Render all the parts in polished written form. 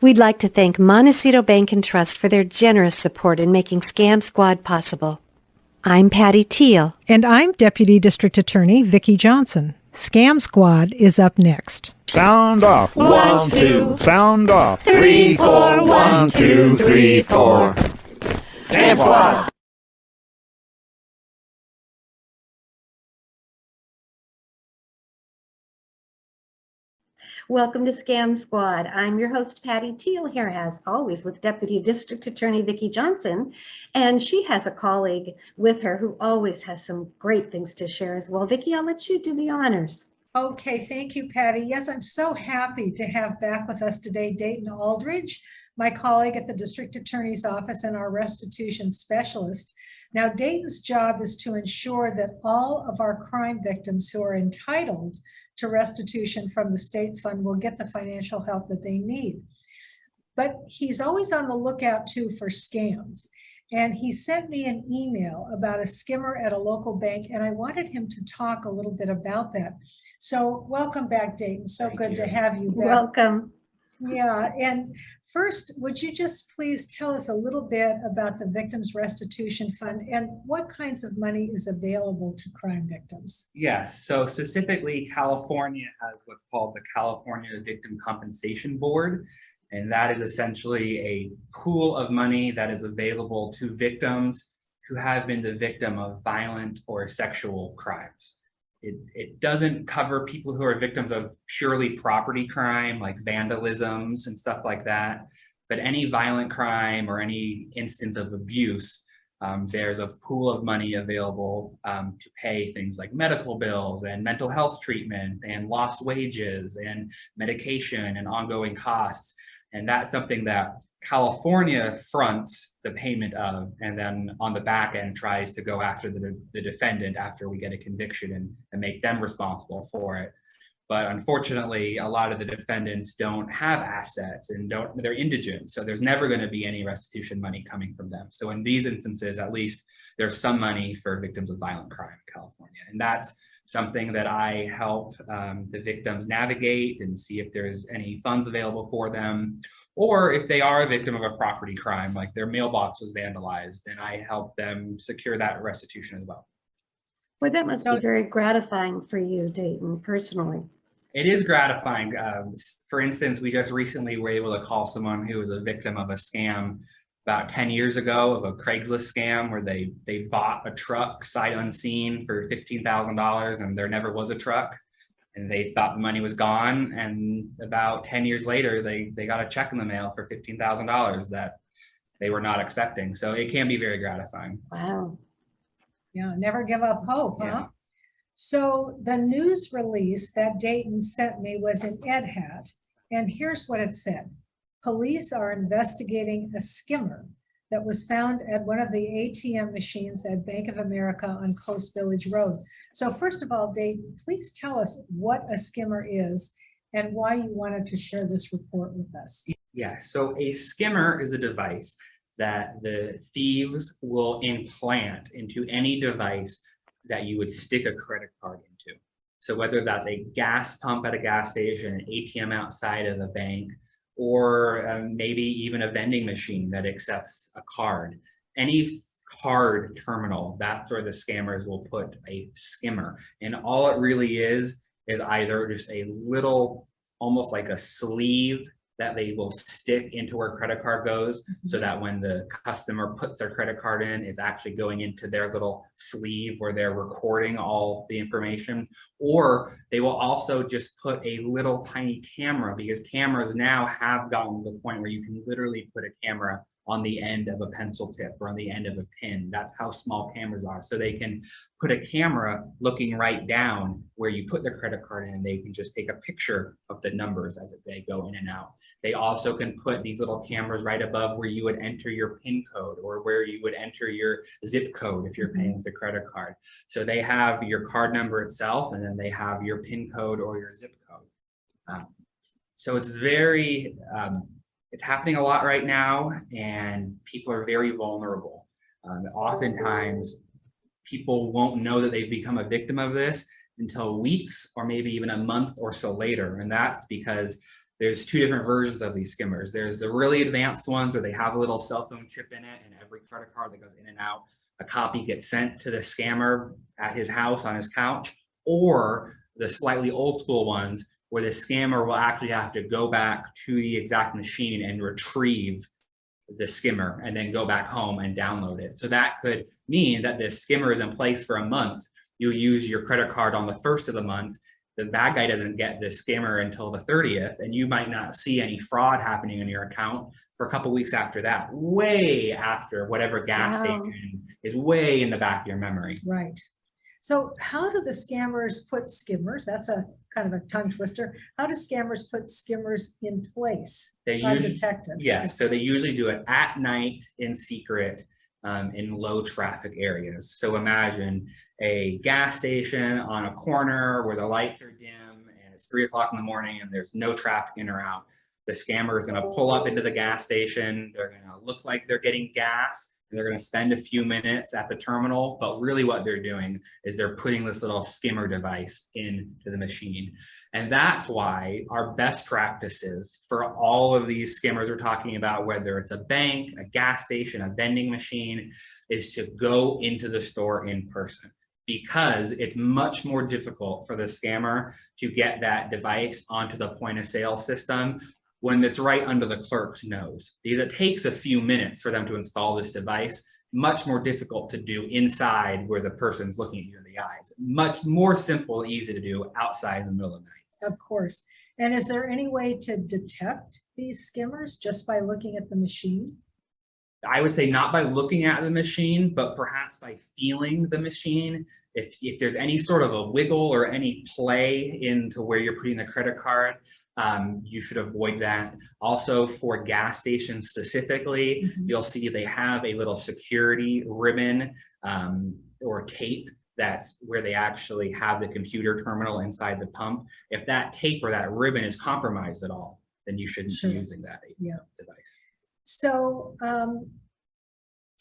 We'd like to thank Montecito Bank and Trust for their generous support in making Scam Squad possible. I'm Patty Teal. And I'm Deputy District Attorney Vicki Johnson. Scam Squad is up next. Sound off. 1, 2. Sound off. 3, 4. 1, 2, 3, 4. Scam Squad. Welcome to Scam Squad. I'm your host, Patty Teal, here as always with Deputy District Attorney Vicki Johnson. And she has a colleague with her who always has some great things to share as well. Vicki, I'll let you do the honors. Okay, thank you, Patty. Yes, I'm so happy to have back with us today Dayton Aldrich, my colleague at the District Attorney's Office and our restitution specialist. Now, Dayton's job is to ensure that all of our crime victims who are entitled to restitution from the state fund will get the financial help that they need. But he's always on the lookout too for scams. And he sent me an email about a skimmer at a local bank, and I wanted him to talk a little bit about that. So welcome back, Dayton. So good to have you back. Welcome. Yeah, and first, would you just please tell us a little bit about the Victims Restitution Fund and what kinds of money is available to crime victims? Yes, so specifically, California has what's called the California Victim Compensation Board, and that is essentially a pool of money that is available to victims who have been the victim of violent or sexual crimes. It doesn't cover people who are victims of purely property crime, like vandalisms and stuff like that. But any violent crime or any instance of abuse, there's a pool of money available to pay things like medical bills and mental health treatment and lost wages and medication and ongoing costs. And that's something that California fronts the payment of, and then on the back end tries to go after the defendant after we get a conviction and make them responsible for it. But unfortunately, a lot of the defendants don't have assets and they're indigent. So there's never going to be any restitution money coming from them. So in these instances, at least there's some money for victims of violent crime in California. And that's something that I help the victims navigate and see if there's any funds available for them. Or if they are a victim of a property crime, like their mailbox was vandalized, and I help them secure that restitution as well. Well, that must be very gratifying for you, Dayton, personally. It is gratifying. For instance, we just recently were able to call someone who was a victim of a scam about 10 years ago, of a Craigslist scam where they bought a truck sight unseen for $15,000 and there never was a truck. And they thought the money was gone. And about 10 years later, they got a check in the mail for $15,000 that they were not expecting. So it can be very gratifying. Wow. Yeah, never give up hope, huh? Yeah. So the news release that Dayton sent me was in Ed Hat, and here's what it said. Police are investigating a skimmer that was found at one of the ATM machines at Bank of America on Coast Village Road. So first of all, Dayton, please tell us what a skimmer is and why you wanted to share this report with us. Yeah, so a skimmer is a device that the thieves will implant into any device that you would stick a credit card into. So whether that's a gas pump at a gas station, an ATM outside of a bank, or maybe even a vending machine that accepts a card. Any card terminal, that's where the scammers will put a skimmer. And all it really is either just a little, almost like a sleeve that they will stick into where credit card goes, so that when the customer puts their credit card in, it's actually going into their little sleeve where they're recording all the information. Or they will also just put a little tiny camera, because cameras now have gotten to the point where you can literally put a camera on the end of a pencil tip or on the end of a pin. That's how small cameras are. So they can put a camera looking right down where you put the credit card in, and they can just take a picture of the numbers as they go in and out. They also can put these little cameras right above where you would enter your PIN code or where you would enter your zip code if you're paying with a credit card. So they have your card number itself, and then they have your PIN code or your zip code. So it's very, it's happening a lot right now, and people are very vulnerable. Oftentimes, people won't know that they've become a victim of this until weeks or maybe even a month or so later. And that's because There's two different versions of these skimmers. There's the really advanced ones where they have a little cell phone chip in it, and every credit card that goes in and out, a copy gets sent to the scammer at his house on his couch, or the slightly old school ones where the scammer will actually have to go back to the exact machine and retrieve the skimmer and then go back home and download it. So that could mean that this skimmer is in place for a month. You use your credit card on the first of the month. The bad guy doesn't get the skimmer until the 30th, and you might not see any fraud happening in your account for a couple weeks after that, way after whatever gas station is way in the back of your memory. Right. So how do the scammers put skimmers? That's a kind of a tongue twister. How do scammers put skimmers in place? They usually, yes, so they usually do it at night in secret in low traffic areas. So imagine a gas station on a corner where the lights are dim and it's 3 o'clock in the morning and there's no traffic in or out. The scammer is going to pull up into the gas station. They're going to look like they're getting gas. They're going to spend a few minutes at the terminal, but really what they're doing is they're putting this little skimmer device into the machine. And that's why our best practices for all of these skimmers we're talking about, whether it's a bank, a gas station, a vending machine, is to go into the store in person, because it's much more difficult for the scammer to get that device onto the point of sale system when it's right under the clerk's nose, because it takes a few minutes for them to install this device. Much more difficult to do inside where the person's looking at you in the eyes. Much more simple, easy to do outside in the middle of the night. Of course. And is there any way to detect these skimmers just by looking at the machine? I would say not by looking at the machine, but perhaps by feeling the machine. If there's any sort of a wiggle or any play into where you're putting the credit card, you should avoid that. Also, for gas stations specifically, you'll see they have a little security ribbon or tape. That's where they actually have the computer terminal inside the pump. If that tape or that ribbon is compromised at all, then you shouldn't be using that device. So,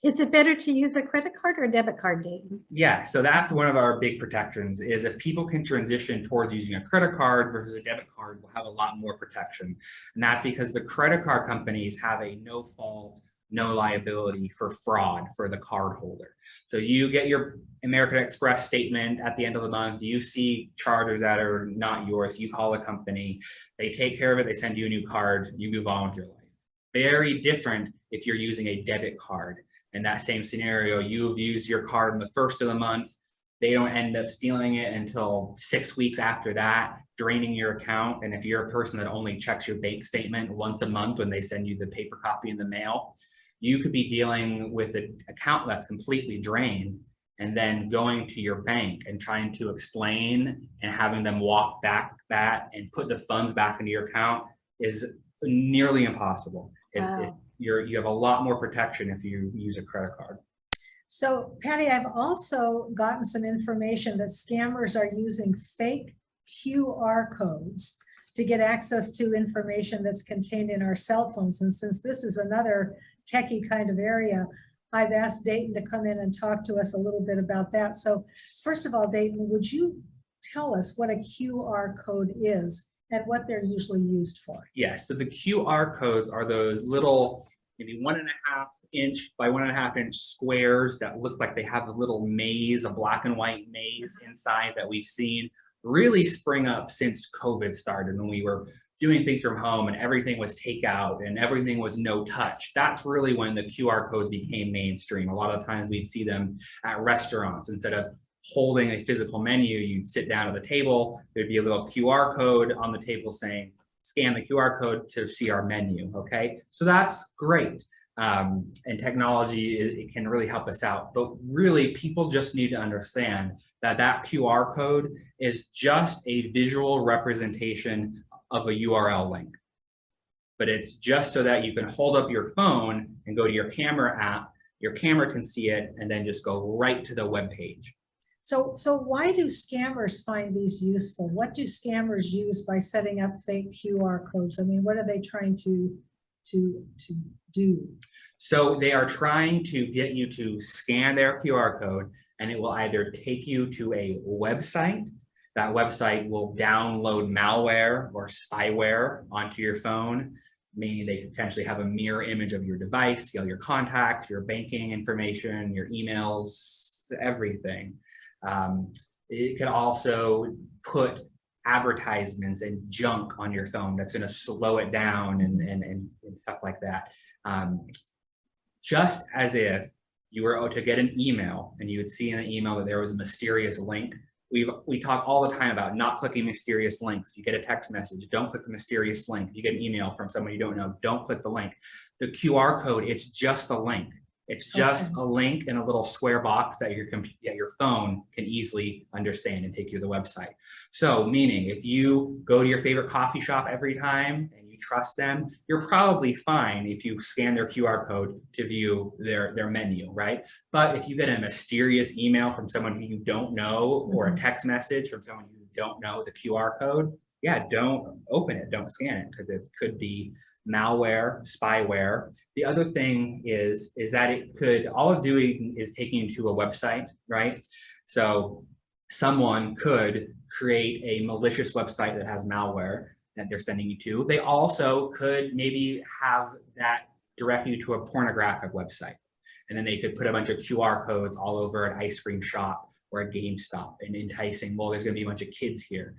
is it better to use a credit card or a debit card, Dayton? Yeah, so that's one of our big protections, is if people can transition towards using a credit card versus a debit card, we'll have a lot more protection. And that's because the credit card companies have a no fault, no liability for fraud for the card holder. So you get your American Express statement at the end of the month, you see charges that are not yours, you call the company, they take care of it, they send you a new card, you move on with your life. Very different if you're using a debit card. In that same scenario, you've used your card in the first of the month, they don't end up stealing it until 6 weeks after that, draining your account. And if you're a person that only checks your bank statement once a month when they send you the paper copy in the mail, you could be dealing with an account that's completely drained and then going to your bank and trying to explain and having them walk back that and put the funds back into your account is nearly impossible. You have a lot more protection if you use a credit card. So Patty, I've also gotten some information that scammers are using fake QR codes to get access to information that's contained in our cell phones. And since this is another techie kind of area, I've asked Dayton to come in and talk to us a little bit about that. So first of all, Dayton, would you tell us what a QR code is and what they're usually used for? Yes, so the QR codes are those little maybe 1.5 inch by 1.5 inch squares that look like they have a little maze, a black and white maze inside that we've seen really spring up since COVID started, when we were doing things from home and everything was takeout and everything was no touch. That's really when the QR codes became mainstream. A lot of times we'd see them at restaurants. Instead of holding a physical menu, you'd sit down at the table, there'd be a little QR code on the table saying, scan the QR code to see our menu, okay? So that's great. And technology, it can really help us out. But really, people just need to understand that that QR code is just a visual representation of a URL link. But it's just so that you can hold up your phone and go to your camera app, your camera can see it, and then just go right to the web page. So why do scammers find these useful? What do scammers use by setting up fake QR codes? I mean, what are they trying to do? So they are trying to get you to scan their QR code, and it will either take you to a website That website will download malware or spyware onto your phone, meaning they potentially have a mirror image of your device, your contacts, your banking information, your emails, everything. It could also put advertisements and junk on your phone that's going to slow it down and stuff like that. Just as if you were to get an email and you would see in the email that there was a mysterious link. We talk all the time about not clicking mysterious links. If you get a text message, don't click the mysterious link. If you get an email from someone you don't know, don't click the link. The QR code, it's just a link. It's just a link in a little square box that your phone can easily understand and take you to the website. So meaning if you go to your favorite coffee shop every time and you trust them, you're probably fine if you scan their QR code to view their menu, right? But if you get a mysterious email from someone who you don't know or a text message from someone who you don't know the QR code, yeah, don't open it, don't scan it, because it could be malware, spyware. The other thing is that it could, all it's doing is taking you to a website, right? So someone could create a malicious website that has malware that they're sending you to. They also could maybe have that direct you to a pornographic website. And then they could put a bunch of QR codes all over an ice cream shop or a GameStop and enticing, well, there's gonna be a bunch of kids here.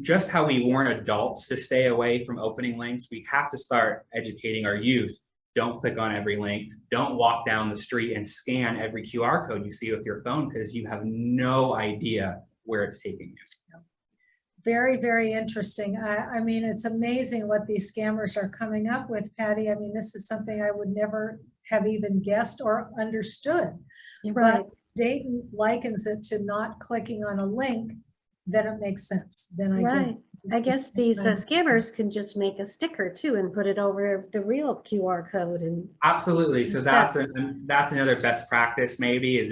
Just how we warn adults to stay away from opening links, we have to start educating our youth. Don't click on every link. Don't walk down the street and scan every QR code you see with your phone, because you have no idea where it's taking you. Very, very interesting. I mean, it's amazing what these scammers are coming up with, Patty. I mean, this is something I would never have even guessed or understood. Right. But Dayton likens it to not clicking on a link, then it makes sense. Then I guess these scammers can just make a sticker too and put it over the real QR code. And absolutely. So that's another best practice, maybe, is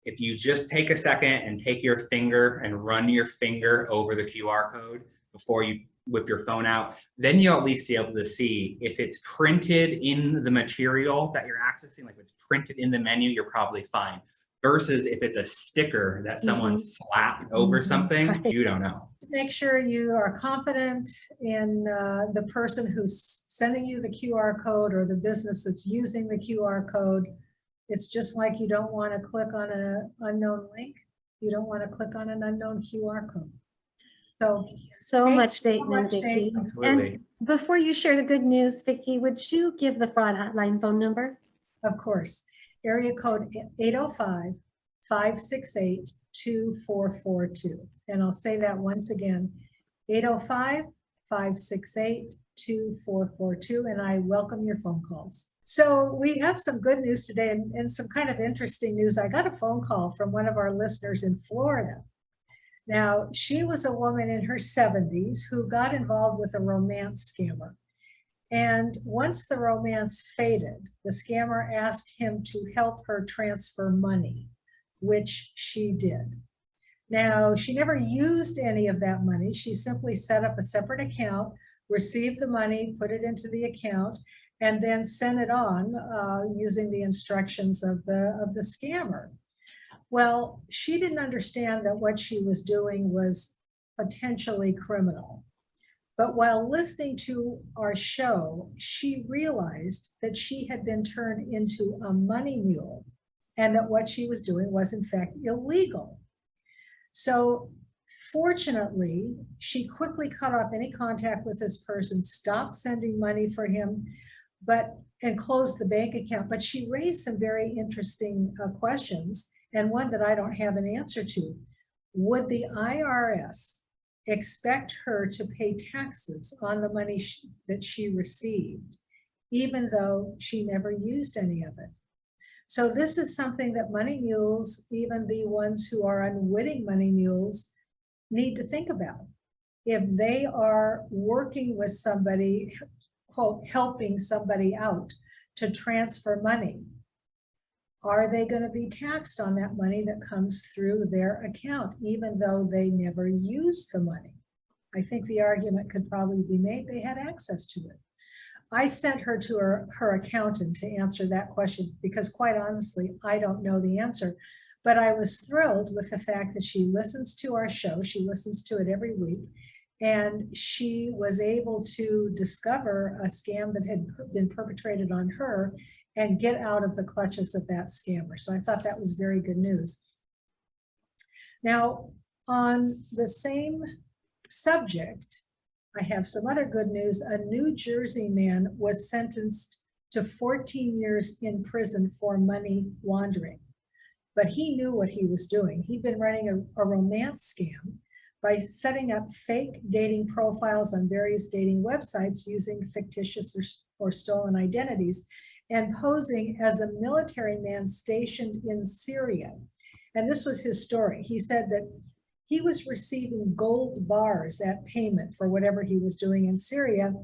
if you just take a second and take your finger and run your finger over the QR code before you whip your phone out, then you'll at least be able to see if it's printed in the material that you're accessing, like if it's printed in the menu, you're probably fine. Versus if it's a sticker that someone slapped over something, you don't know. Make sure you are confident in the person who's sending you the QR code or the business that's using the QR code. It's just like you don't want to click on an unknown link. You don't want to click on an unknown QR code. So much, Dayton and Vicki. Absolutely. And before you share the good news, Vicki, would you give the fraud hotline phone number? Of course. Area code 805-568-2442. And I'll say that once again, 805-568-2442. And I welcome your phone calls. So we have some good news today and some kind of interesting news. I got a phone call from one of our listeners in Florida. Now, she was a woman in her 70s who got involved with a romance scammer. And once the romance faded, the scammer asked him to help her transfer money, which she did. Now, she never used any of that money. She simply set up a separate account, received the money, put it into the account, and then sent it on using the instructions of the scammer. Well, she didn't understand that what she was doing was potentially criminal. But while listening to our show, she realized that she had been turned into a money mule and that what she was doing was in fact illegal. So fortunately, she quickly cut off any contact with this person, stopped sending money for him, and closed the bank account. But she raised some very interesting questions, and one that I don't have an answer to. Would the IRS expect her to pay taxes on the money that she received, even though she never used any of it? So this is something that money mules, even the ones who are unwitting money mules, need to think about. If they are working with somebody, quote, helping somebody out to transfer money, are they going to be taxed on that money that comes through their account, even though they never used the money? I think the argument could probably be made they had access to it. I sent her to her accountant to answer that question because, quite honestly, I don't know the answer. But I was thrilled with the fact that she listens to our show. She listens to it every week. And she was able to discover a scam that had been perpetrated on her and get out of the clutches of that scammer. So I thought that was very good news. Now, on the same subject, I have some other good news. A New Jersey man was sentenced to 14 years in prison for money laundering. But he knew what he was doing. He'd been running a romance scam by setting up fake dating profiles on various dating websites using fictitious or stolen identities and posing as a military man stationed in Syria. And this was his story. He said that he was receiving gold bars at payment for whatever he was doing in Syria.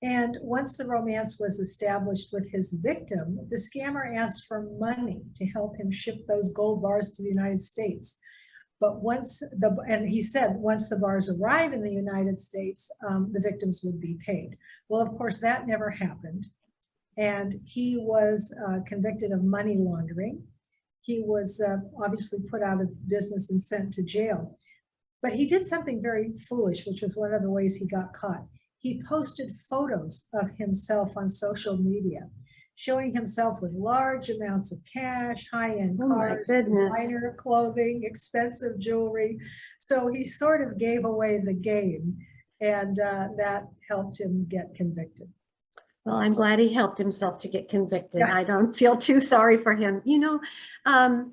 And once the romance was established with his victim, the scammer asked for money to help him ship those gold bars to the United States. But he said, once the bars arrive in the United States, the victims would be paid. Well, of course, that never happened. And he was convicted of money laundering. He was obviously put out of business and sent to jail. But he did something very foolish, which was one of the ways he got caught. He posted photos of himself on social media, showing himself with large amounts of cash, high-end cars, designer clothing, expensive jewelry. So he sort of gave away the game, and that helped him get convicted. Well, I'm glad he helped himself to get convicted. Yeah. I don't feel too sorry for him. You know,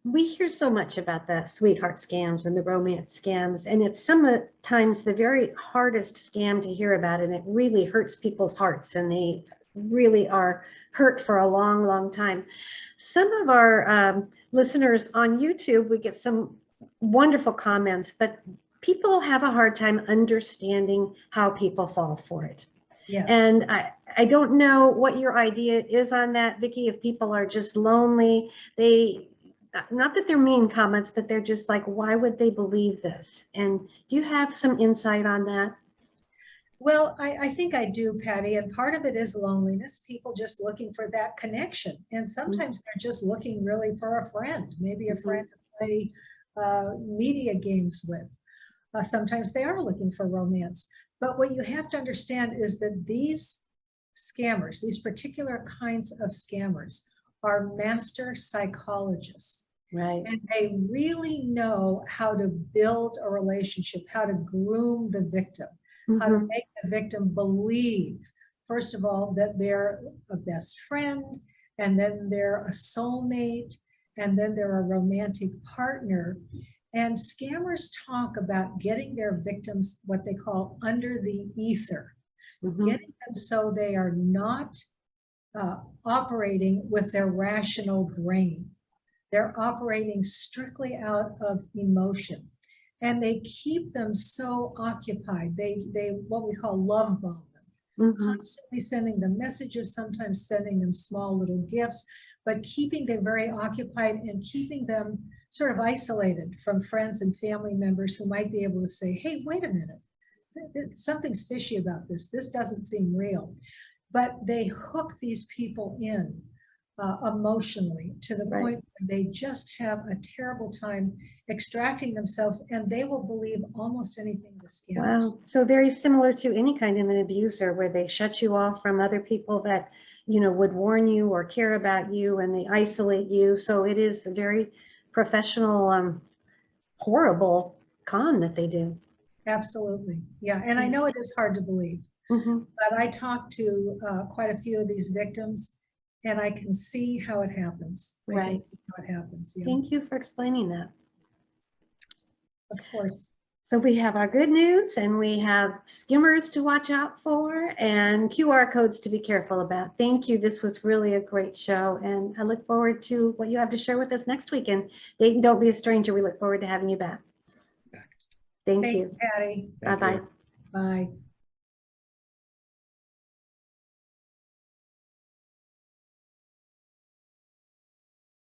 we hear so much about the sweetheart scams and the romance scams, and it's sometimes the very hardest scam to hear about, and it really hurts people's hearts, and they really are hurt for a long, long time. Some of our listeners on YouTube, we get some wonderful comments, but people have a hard time understanding how people fall for it. Yes. And I don't know what your idea is on that, Vicki, if people are just lonely, not that they're mean comments, but they're just like, why would they believe this? And do you have some insight on that? Well, I think I do, Patty, and part of it is loneliness, people just looking for that connection. And sometimes they're just looking really for a friend, maybe a friend to play media games with. Sometimes they are looking for romance. But what you have to understand is that these scammers, these particular kinds of scammers, are master psychologists. Right. And they really know how to build a relationship, how to groom the victim, how to make the victim believe, first of all, that they're a best friend, and then they're a soulmate, and then they're a romantic partner. And scammers talk about getting their victims what they call under the ether, getting them so they are not operating with their rational brain. They're operating strictly out of emotion. And they keep them so occupied. They what we call love bomb them, constantly sending them messages, sometimes sending them small little gifts, but keeping them very occupied and keeping them sort of isolated from friends and family members who might be able to say, hey, wait a minute, something's fishy about this. This doesn't seem real. But they hook these people in emotionally to the point where they just have a terrible time extracting themselves, and they will believe almost anything the scammers. Wow. So very similar to any kind of an abuser, where they shut you off from other people that, you know, would warn you or care about you, and they isolate you. So it is a very professional, horrible con that they do. Absolutely. Yeah. And I know it is hard to believe, but I talked to quite a few of these victims, and I can see how it happens. I can see how it happens. Yeah. Thank you for explaining that. Of course. So we have our good news, and we have skimmers to watch out for, and QR codes to be careful about. Thank you. This was really a great show, and I look forward to what you have to share with us next week. And Dayton, don't be a stranger. We look forward to having you back. Thank you. Patty. Bye-bye. Bye.